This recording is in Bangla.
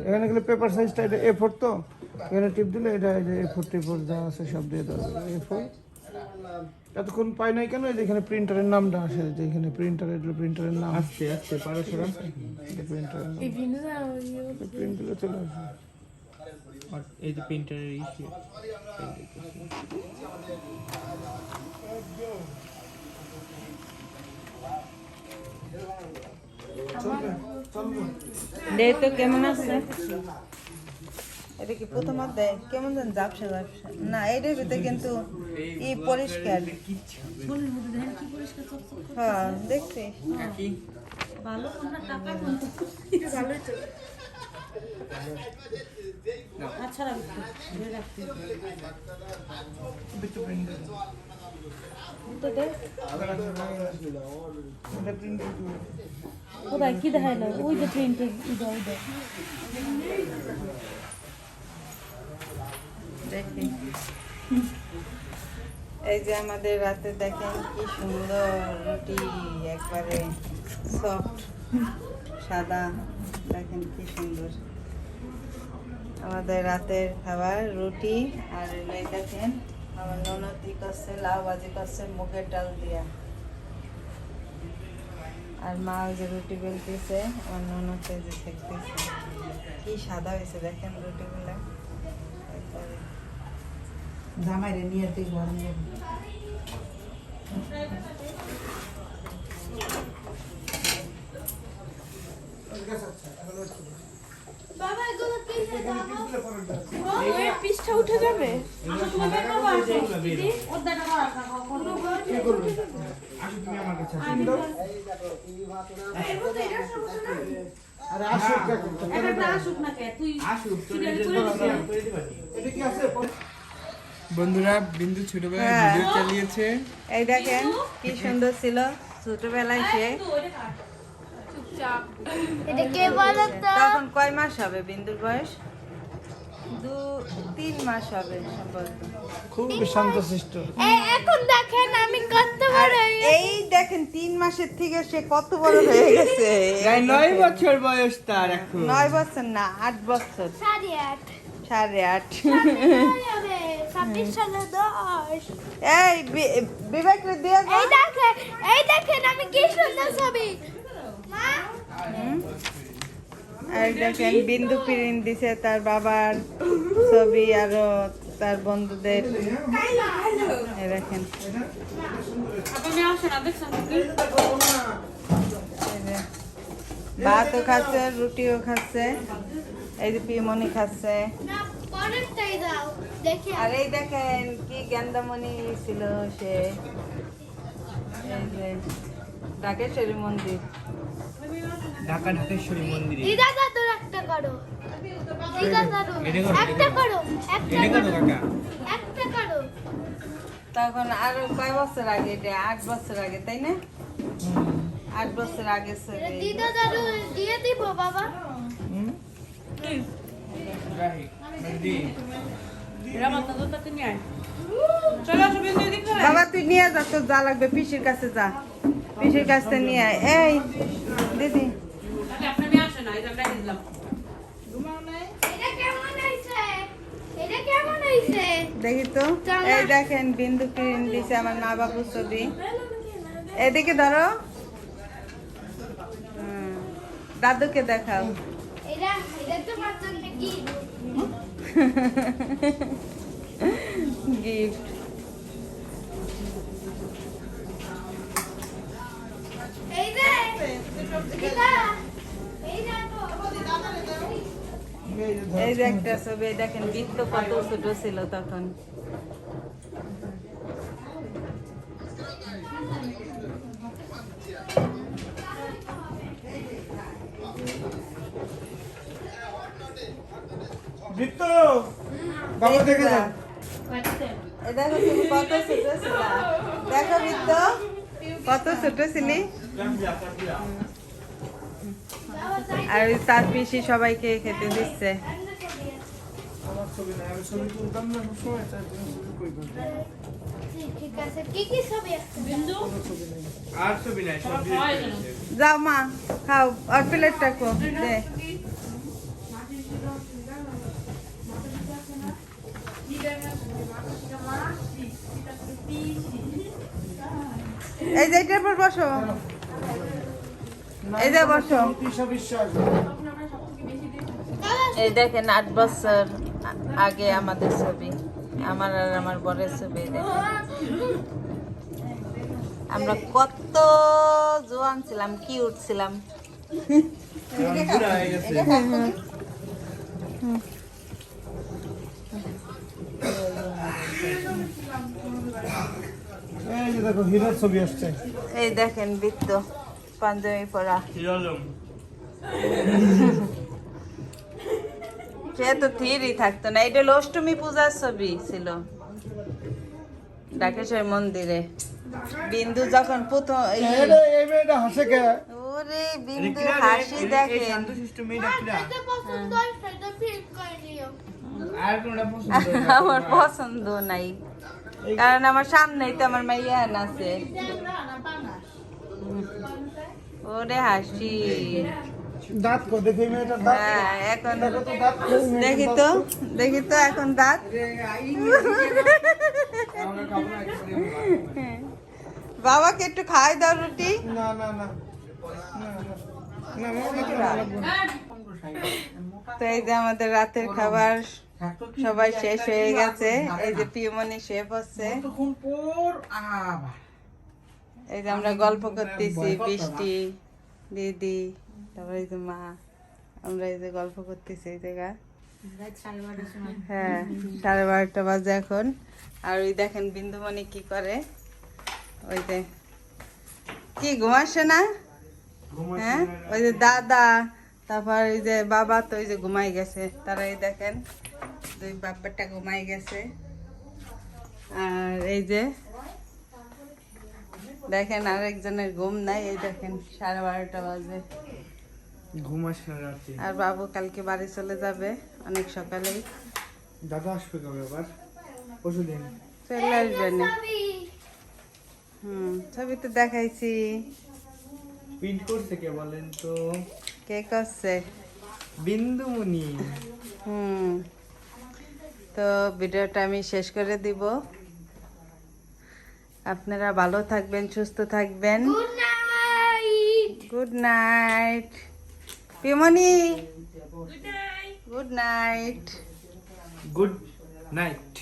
এখানে গেলে পেপার সাইজটা এটা A4 তো এখানে টিপ দিলে এটা এই যে A4 টিপোর যা আছে সব দিয়ে দেওয়া যাবে A4 এতক্ষণ পাই নাই কেন এই যে এখানে প্রিন্টারের নামটা আসে যে এখানে প্রিন্টারের নাম আসছে পারসরা প্রিন্টারের নাম প্রিন্ট দিলে চলে আসবে আর এই যে প্রিন্টারের ইস্যু দেখ তো কেমন আছে এটা কি প্রথম দেয় কেমন যেন ঝাপসা ঝাপসা না এটার ভিতরে কিন্তু ই পরিষ্কার হ্যাঁ দেখছি ভালো কোনটা টাকা কোনটা ভালোই তো আচ্ছা রাখতে রাখতে বিটু প্রিন্ট তো দেখ এটা প্রিন্ট কোথায় কি দেখাইলো ওই যে প্রিন্টের ইদা দেখি এই যে আমাদের রাতে দেখেন কি সুন্দর রুটি একবারে সফট সাদা দেখেন কি সুন্দর আমাদের রাতের খাবার রুটি আর এই দেখেন আমার ননদি করছে লাউ ভাজি করছে মুগের ডাল দিয়া আর মা ওই যে রুটি বেলতেছে আমার ননদে যে সেকতেছে কি সাদা হয়েছে দেখেন রুটিগুলা জামাইরে নিয়ে তুই ঘর নিয়ে বাবা এগুলো কি এই পিসটা উঠে যাবে আচ্ছা তুমি বের করো দিদি ওদাটা রাখা করো কি করবে আসো তুমি আমার কাছে এর মধ্যে এটা সমস্যা না আরে আসুক দেখো এটা না আসুক না কে তুই আসুক এটা কি আছে বন্ধুরা বিন্দু ছোটবেলায় হ্যাঁ। ভিডিও চালিয়েছে এই দেখেন কি সুন্দর ছিল ছোটবেলায় সে এটা কে বলো তো তখন কয় মাস হবে বিন্দুর বয়স 2-3 মাস হবে সম্ভবত খুব শান্তশিষ্ট এই এখন দেখেন আমি কত বড় আর এই দেখেন 3 মাসের থেকে সে কত বড় হয়ে গেছে প্রায় 9 বছর বয়স তার এখন 9 বছর না 8 বছর 8.5 8.5 হবে 26 সালে 10 এই বিবেক রে দিয়ে দাও। এই দেখেন আমি কি সুন্দর ছবি মা আর দেখেন বিন্দু প্রিন্ট দিছে তার বাবার ছবি আর তার বন্ধুদের এই দেখেন আপনি আসেন না দেখছেন এই যে ভাতও খাচ্ছে রুটিও খাচ্ছে এই যে পিমনি খাচ্ছে না পরেরটাই দাও দেখি আর এই দেখেন কি গেন্দামণি ছিল সে এই যে ঢাকেশ্বরী মন্দির ঢাকা ঢাকেশ্বরী মন্দিরে দিদা দাদু একটা করো দিদা দাদু একটা করো এটা কত কাকা একটা করো তখন আরো কয় বছর আগে এটা 8 বছর আগে তাই না 8 বছর আগে ছবি। দিদা দাদু দিয়ে দিব বাবা রাহি দি রামাত না তো তুমি আয় চলো আসো বিন্দু এদিক চলে বাবা তুই নিয়ে যা তোর যা লাগবে পিসির কাছে যা পিসির কাছ থেকে নিয়ে আয় এই দিদি তাহলে আপনি আসেন না এই যে আমরা দিলাম এটা কেমন হইছে এটা কেমন হইছে দেখি তো এই দেখেন বিন্দু প্রিন্ট দিছে আমার মা বাবুর ছবি এদিকে ধরো দাদুকে দেখাও এটা তো মাত্র কি গিফট এই যে দিদা এই দেখো এই যে একটা ছবি দেখেন বৃত্ত কত ছোট ছিল তখন বৃত্ত বাবা দেখে যাও এই দেখো তুমি কত ছোট ছিল দেখো বৃত্ত কত ছোট ছিলি আর ওই তার পিসি সবাইকে খেতে দিচ্ছে আমার ছবি না আমি ছবি তুলতাম না সবসময় তার জন্য ছবি কই করব ঠিক আছে কি কি ছবি আছে বিন্দু আর ছবি নাই সব দিয়ে দিয়েছে। যাও মা খাও আর প্লেটটা কো দে এই যে এটার উপর বসো, এই যে বসো। তৃষা বিশ্বাস। এই দেখেন 8 বছর আগে আমাদের ছবি, আমার আর আমার বরের ছবি। এই দেখেন আমরা কত জোয়ান ছিলাম, কিউট ছিলাম। বুড়া হয়ে গেছে। এই যে দেখো হিরোর ছবি আসছে। এই দেখেন বৃত্ত পাঞ্জাবি পরা, হিরোলম। সে তো থিরই থাকতো না। এটা হলো অষ্টমী পূজার ছবি ছিল ঢাকেশ্বর মন্দিরে। বিন্দু যখন প্রথম এই মেয়েটা হাসে কে? ওরে বিন্দু হাসি দেখেন। শান্তশিষ্ট মেয়েটা কিরা? এটা পছন্দ হয় সেটা প্রিন্ট করে নিও। আর কোনটা পছন্দ হয় না? আমার পছন্দ নাই, কারণ আমার সামনেই তো আমার মাইয়া আছে। ওরে হাসি। দাঁত কো দেখি মেয়েটার দাঁত। হ্যাঁ এখন দেখো তো দাঁত কো। দেখি তো এখন দাঁত। আমরা খাবো না, একটু পরে বাবাকে একটু খাই দাও রুটি। না না না না না না লাগবে না। তো এই যে আমাদের রাতের খাবার সবাই শেষ হয়ে গেছে। এই যে পিয়মনি শেফ হচ্ছে। তখন পর আবার এই যে আমরা গল্প করতেছি, বৃষ্টি, দিদি, তারপরে এই যে মা, আমরা এই যে গল্প করতেছি এই জায়গা। হ্যাঁ 12:30 বাজে এখন। আর ওই দেখেন বিন্দুমণি কি করে, ওই যে কি ঘুমাচ্ছে না? হ্যাঁ ওই যে দাদা, তারপর এই যে বাবা তো ওই যে ঘুমাই গেছে। তারা এই দেখেন দুই বাপ্পাটা ঘুমাই গেছে। আর এই যে দেখেন আরেকজনের ঘুম নাই। এই দেখেন 12:30 বাজে। ঘুম আসে না রাতে। আর বাবু কালকে বাড়ি চলে যাবে অনেক সকালেই। দাদা আসবে কবে আবার? পরশুদিন। চলে আসবে না। ছবি তো দেখাইছি। প্রিন্ট করছে কে বলেন তো? কে করছে? বিন্দুমণি। তো ভিডিওটা আমি শেষ করে দিব। আপনারা ভালো থাকবেন, সুস্থ থাকবেন। Good night. গুড নাইট পিমনি। Good night. Good night.